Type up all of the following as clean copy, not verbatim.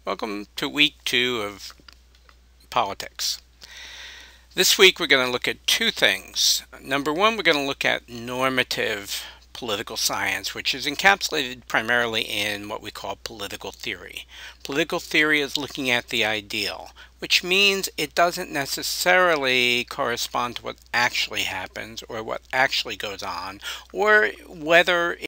Welcome to week 2 of politics. This week we're going to look at two things. Number one, we're going to look at normative political science, which is encapsulated primarily in what we call political theory. Political theory is looking at the ideal, which means it doesn't necessarily correspond to what actually happens or what actually goes on, or whether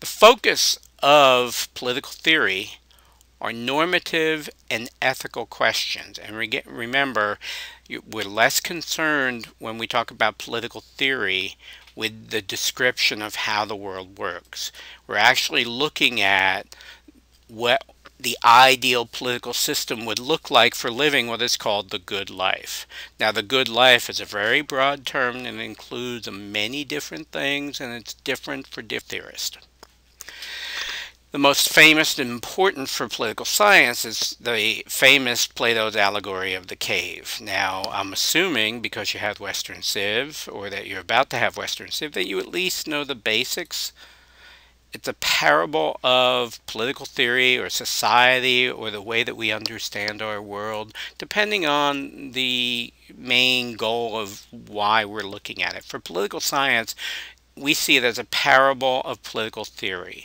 the focus of political theory are normative and ethical questions. And remember, we're less concerned when we talk about political theory with the description of how the world works. We're actually looking at what the ideal political system would look like for living what is called the good life. Now, the good life is a very broad term and includes many different things, and it's different for different theorists. The most famous and important for political science is the famous Plato's allegory of the cave. Now, I'm assuming, because you have Western Civ, or that you're about to have Western Civ, that you at least know the basics. It's a parable of political theory or society or the way that we understand our world, depending on the main goal of why we're looking at it. For political science, we see it as a parable of political theory.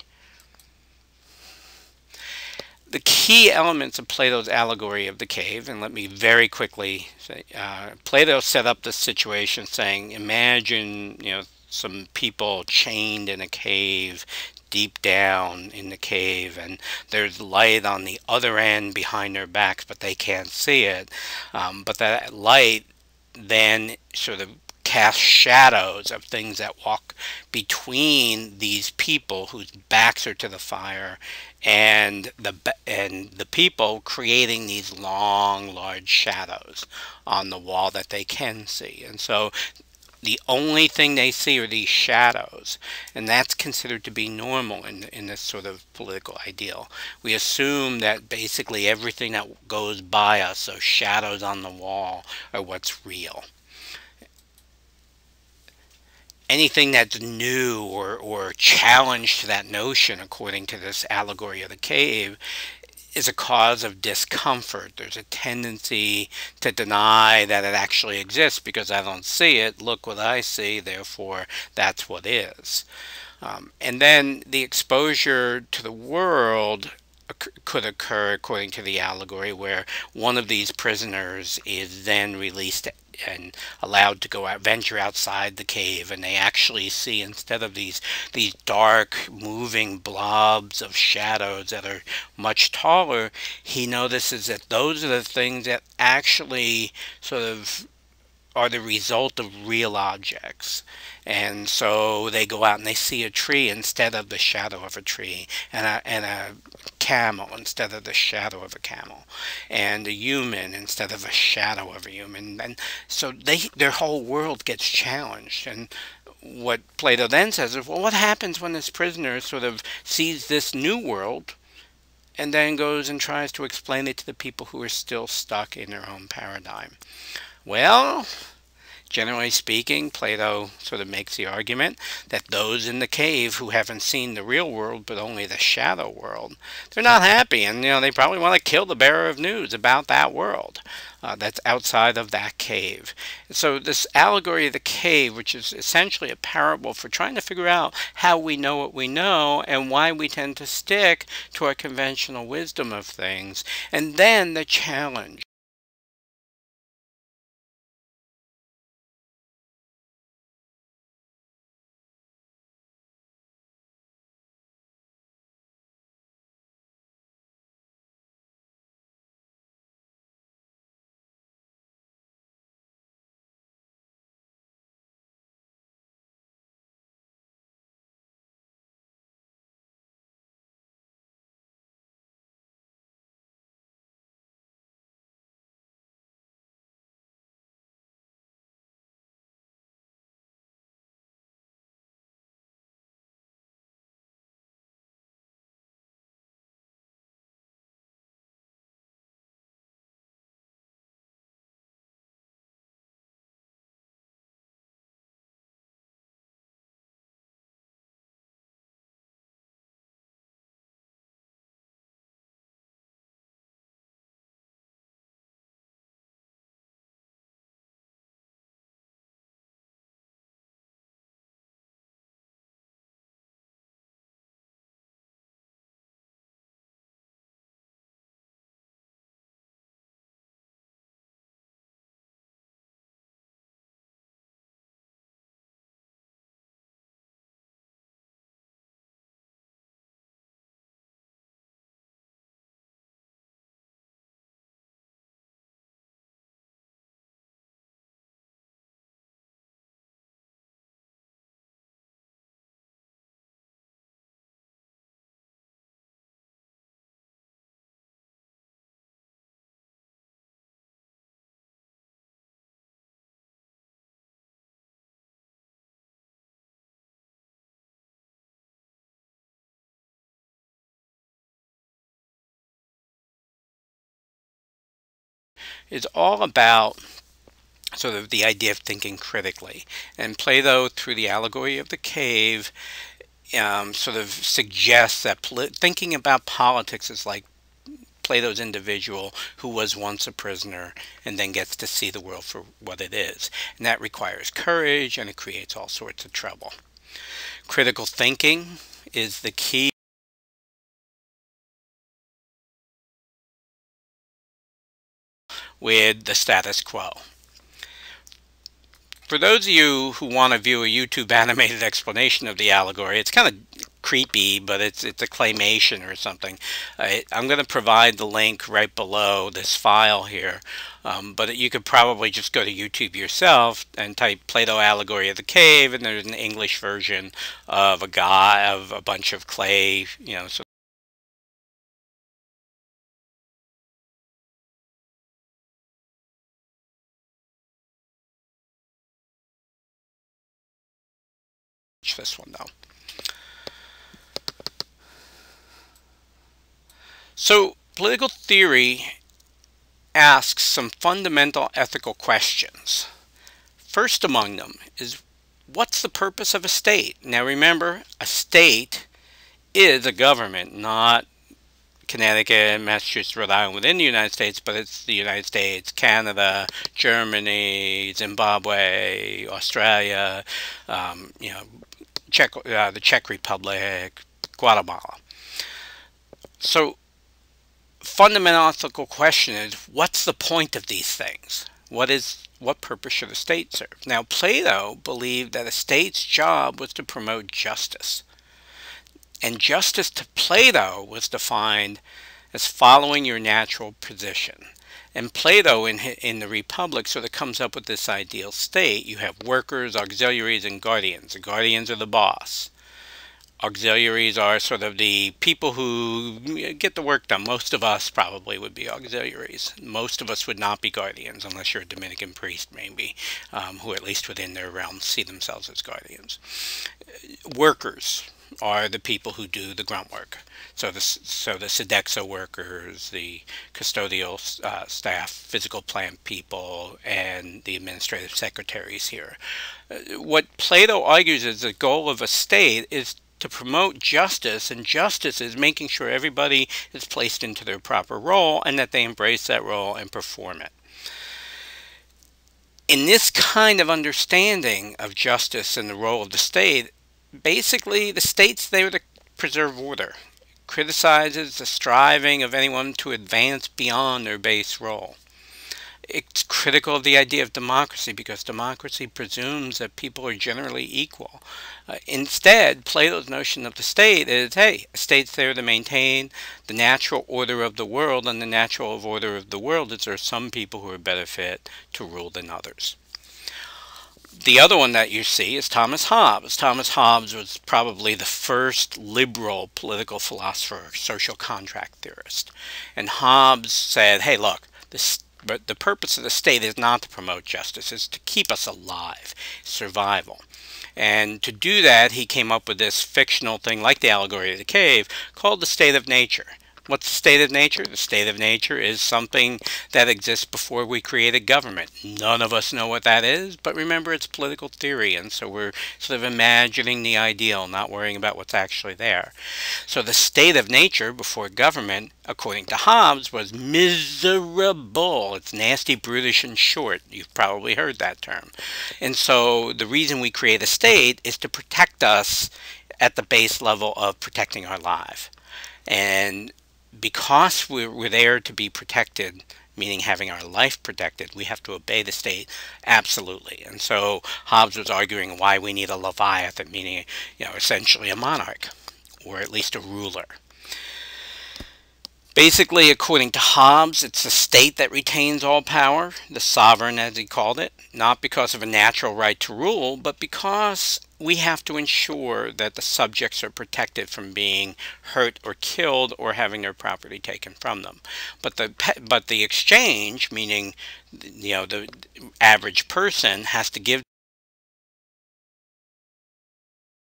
The key elements of Plato's allegory of the cave, and let me very quickly say, Plato set up this situation saying, imagine, some people chained in a cave, deep down in the cave, and there's light on the other end behind their backs, but they can't see it. But that light then sort of cast shadows of things that walk between these people whose backs are to the fire and the people, creating these long, large shadows on the wall that they can see. And so the only thing they see are these shadows, and that's considered to be normal in this sort of political ideal. We assume that basically everything that goes by us, those shadows on the wall, are what's real. Anything that's new or challenge to that notion, according to this allegory of the cave, is a cause of discomfort. There's a tendency to deny that it actually exists because I don't see it. Look what I see, therefore that's what is. And then the exposure to the world could occur, according to the allegory, where one of these prisoners is then released and allowed to go out, venture outside the cave, and they actually see, instead of these dark moving blobs of shadows that are much taller, he notices that those are the things that actually sort of are the result of real objects. And so they go out and they see a tree instead of the shadow of a tree, and a camel instead of the shadow of a camel, and a human instead of a shadow of a human. And so their whole world gets challenged. And what Plato then says is, well, what happens when this prisoner sort of sees this new world and then goes and tries to explain it to the people who are still stuck in their own paradigm? Well, generally speaking, Plato sort of makes the argument that those in the cave who haven't seen the real world but only the shadow world, they're not happy, and they probably want to kill the bearer of news about that world that's outside of that cave. So this allegory of the cave, which is essentially a parable for trying to figure out how we know what we know and why we tend to stick to our conventional wisdom of things, and then the challenge is all about sort of the idea of thinking critically. And Plato, through the allegory of the cave, sort of suggests that thinking about politics is like Plato's individual who was once a prisoner and then gets to see the world for what it is. And that requires courage, and it creates all sorts of trouble. Critical thinking is the key with the status quo. For those of you who want to view a YouTube animated explanation of the allegory, it's kind of creepy, but it's a claymation or something. I'm going to provide the link right below this file here, but you could probably just go to YouTube yourself and type Plato allegory of the cave, and there's an English version of a bunch of clay, so this one though. So political theory asks some fundamental ethical questions. First among them is, what's the purpose of a state? Now remember, a state is a government, not Connecticut, Massachusetts, Rhode Island within the United States, but it's the United States, Canada, Germany, Zimbabwe, Australia, the Czech Republic, Guatemala. So fundamental ethical question is, what's the point of these things? What purpose should a state serve? Now, Plato believed that a state's job was to promote justice. And justice to Plato was defined as following your natural position. And Plato, in the Republic, sort of comes up with this ideal state. You have workers, auxiliaries, and guardians. The guardians are the boss. Auxiliaries are sort of the people who get the work done. Most of us probably would be auxiliaries. Most of us would not be guardians, unless you're a Dominican priest, maybe, who at least within their realm see themselves as guardians. Workers are the people who do the grunt work. So the Sodexo workers, the custodial staff, physical plant people, and the administrative secretaries here. What Plato argues is the goal of a state is to promote justice, and justice is making sure everybody is placed into their proper role and that they embrace that role and perform it. In this kind of understanding of justice and the role of the state, basically the state's there to preserve order, criticizes the striving of anyone to advance beyond their base role. It's critical of the idea of democracy because democracy presumes that people are generally equal. Instead, Plato's notion of the state is, hey, a state's there to maintain the natural order of the world, and the natural order of the world is there are some people who are better fit to rule than others. The other one that you see is Thomas Hobbes. Thomas Hobbes was probably the first liberal political philosopher, social contract theorist. And Hobbes said, hey, look, but the purpose of the state is not to promote justice, it's to keep us alive, survival. And to do that, he came up with this fictional thing like the allegory of the cave called the state of nature. What's the state of nature? The state of nature is something that exists before we create a government. None of us know what that is, but remember, it's political theory, and so we're sort of imagining the ideal, not worrying about what's actually there. So the state of nature before government, according to Hobbes, was miserable. It's nasty, brutish, and short. You've probably heard that term. And so the reason we create a state is to protect us at the base level of protecting our life. And because we're there to be protected, meaning having our life protected, we have to obey the state absolutely. And so Hobbes was arguing why we need a Leviathan, meaning, essentially a monarch, or at least a ruler. Basically, according to Hobbes, it's the state that retains all power, the sovereign as he called it, not because of a natural right to rule, but because we have to ensure that the subjects are protected from being hurt or killed or having their property taken from them. But the exchange, meaning the average person, has to give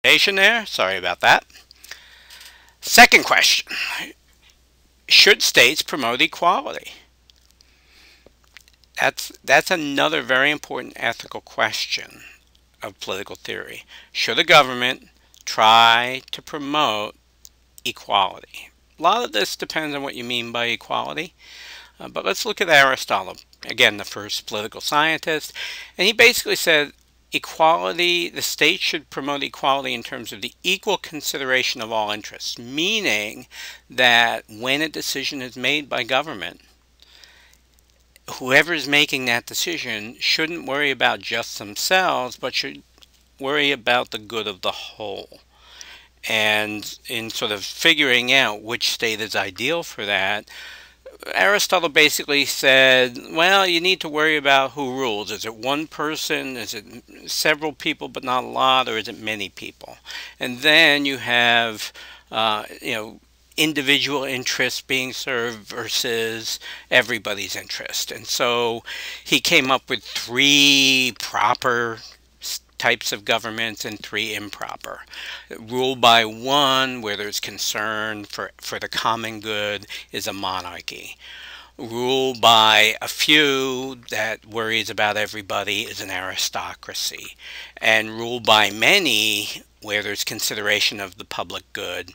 there. Sorry about that. Second question. Should states promote equality? That's another very important ethical question of political theory. Should a government try to promote equality? A lot of this depends on what you mean by equality. But let's look at Aristotle, again, the first political scientist. And he basically said equality, the state should promote equality in terms of the equal consideration of all interests, meaning that when a decision is made by government, whoever is making that decision shouldn't worry about just themselves, but should worry about the good of the whole. And in sort of figuring out which state is ideal for that, Aristotle basically said, well, you need to worry about who rules. Is it one person? Is it several people but not a lot? Or is it many people? And then you have, individual interests being served versus everybody's interest. And so he came up with three proper types of governments and three improper. Rule by one, where there's concern for the common good, is a monarchy. Rule by a few that worries about everybody is an aristocracy. And rule by many, where there's consideration of the public good,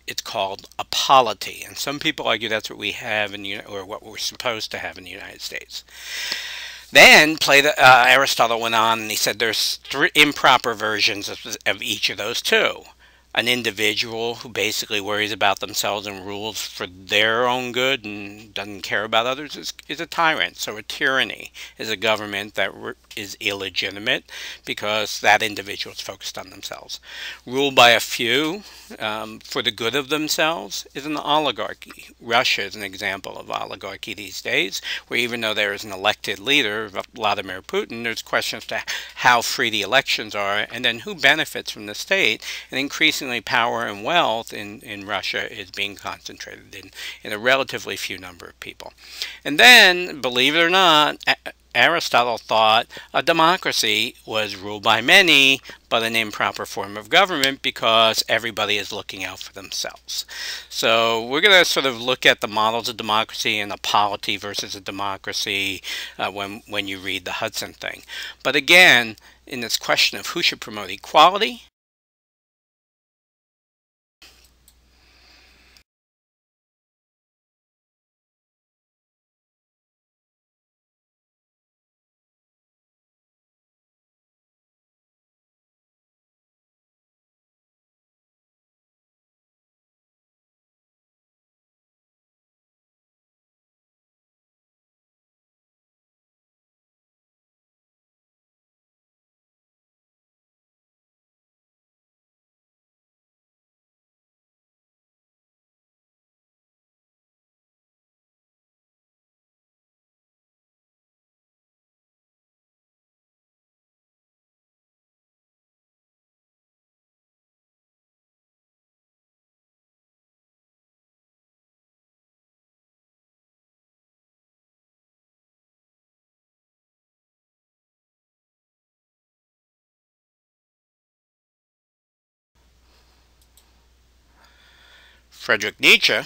it's called a polity. And some people argue that's what we have or what we're supposed to have in the United States. Then Aristotle went on and he said there's three improper versions of each of those two. An individual who basically worries about themselves and rules for their own good and doesn't care about others is a tyrant. So a tyranny is a government that is illegitimate because that individual is focused on themselves. Rule by a few for the good of themselves is an oligarchy. Russia is an example of oligarchy these days, where even though there is an elected leader, Vladimir Putin, there's questions to how free the elections are and then who benefits from the state. And increasingly power and wealth in Russia is being concentrated in a relatively few number of people. And then, believe it or not, Aristotle thought a democracy was ruled by many, but an improper form of government because everybody is looking out for themselves. So we're going to sort of look at the models of democracy and a polity versus a democracy when you read the Hudson thing. But again, in this question of who should promote equality, Friedrich Nietzsche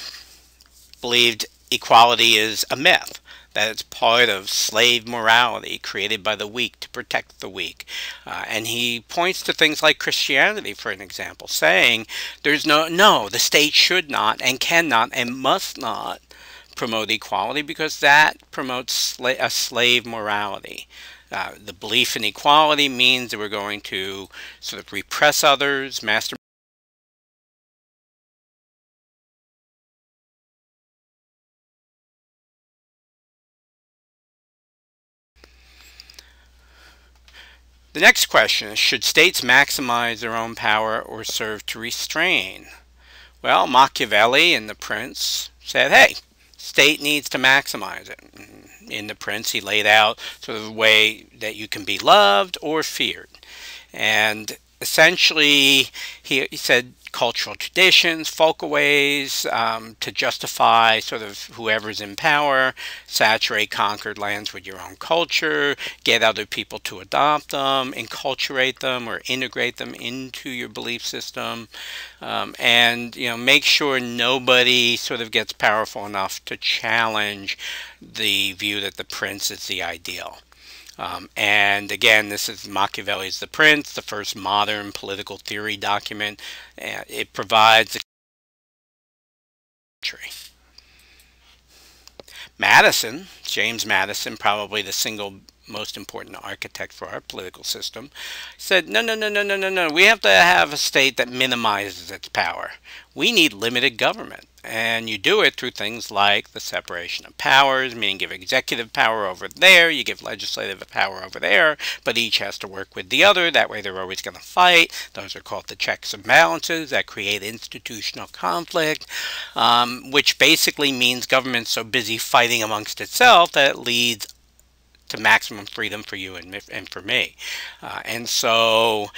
believed equality is a myth, that it's part of slave morality created by the weak to protect the weak. And he points to things like Christianity, for an example, saying the state should not and cannot and must not promote equality because that promotes a slave morality. The belief in equality means that we're going to sort of repress others, master. The next question is, should states maximize their own power or serve to restrain? Well, Machiavelli in The Prince said, hey, state needs to maximize it. In The Prince, he laid out sort of a way that you can be loved or feared. And essentially, he said, cultural traditions, folkways, to justify sort of whoever's in power, saturate conquered lands with your own culture, get other people to adopt them, enculturate them or integrate them into your belief system, and make sure nobody sort of gets powerful enough to challenge the view that the prince is the ideal. And again, this is Machiavelli's The Prince, the first modern political theory document. It provides a country. Madison, James Madison, probably the single most important architect for our political system, said, no, no, no, no, no, no, no. We have to have a state that minimizes its power. We need limited government. And you do it through things like the separation of powers, meaning give executive power over there, you give legislative power over there, but each has to work with the other. That way they're always going to fight. Those are called the checks and balances that create institutional conflict, which basically means government's so busy fighting amongst itself that it leads to maximum freedom for you and for me. And so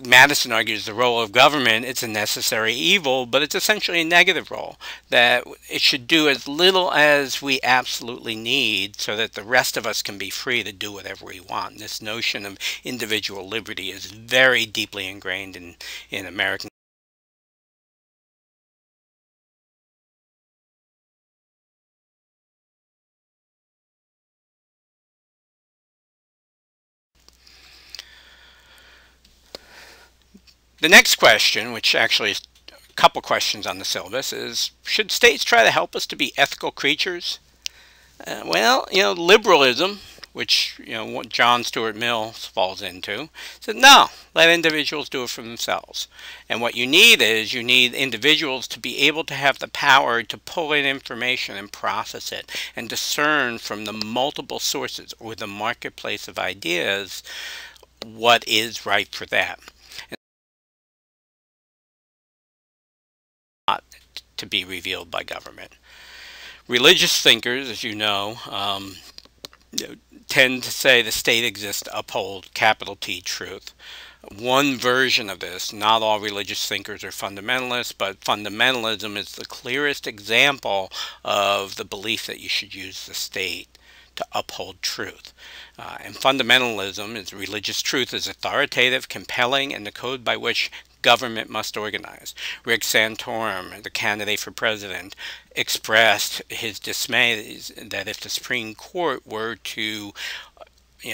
Madison argues the role of government, it's a necessary evil, but it's essentially a negative role, that it should do as little as we absolutely need so that the rest of us can be free to do whatever we want. This notion of individual liberty is very deeply ingrained in American. The next question, which actually is a couple questions on the syllabus, is should states try to help us to be ethical creatures? Well, liberalism, which what John Stuart Mill falls into, said no, let individuals do it for themselves. And what you need is you need individuals to be able to have the power to pull in information and process it and discern from the multiple sources or the marketplace of ideas what is right for them. Not to be revealed by government. Religious thinkers, as tend to say the state exists to uphold capital T truth. One version of this, not all religious thinkers are fundamentalists, but fundamentalism is the clearest example of the belief that you should use the state to uphold truth. And fundamentalism is religious truth is authoritative, compelling, and the code by which government must organize. Rick Santorum, the candidate for president, expressed his dismay that if the Supreme Court were to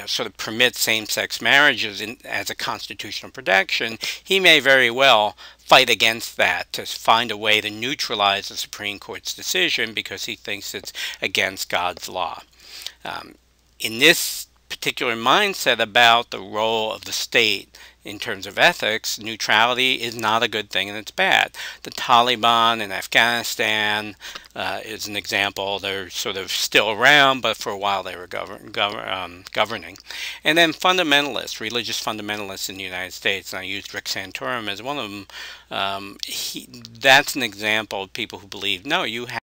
sort of permit same-sex marriages as a constitutional protection, he may very well fight against that to find a way to neutralize the Supreme Court's decision because he thinks it's against God's law. In this particular mindset about the role of the state in terms of ethics, neutrality is not a good thing and it's bad. The Taliban in Afghanistan is an example. They're sort of still around, but for a while they were governing. And then fundamentalists, religious fundamentalists in the United States, and I used Rick Santorum as one of them, that's an example of people who believe, no, you have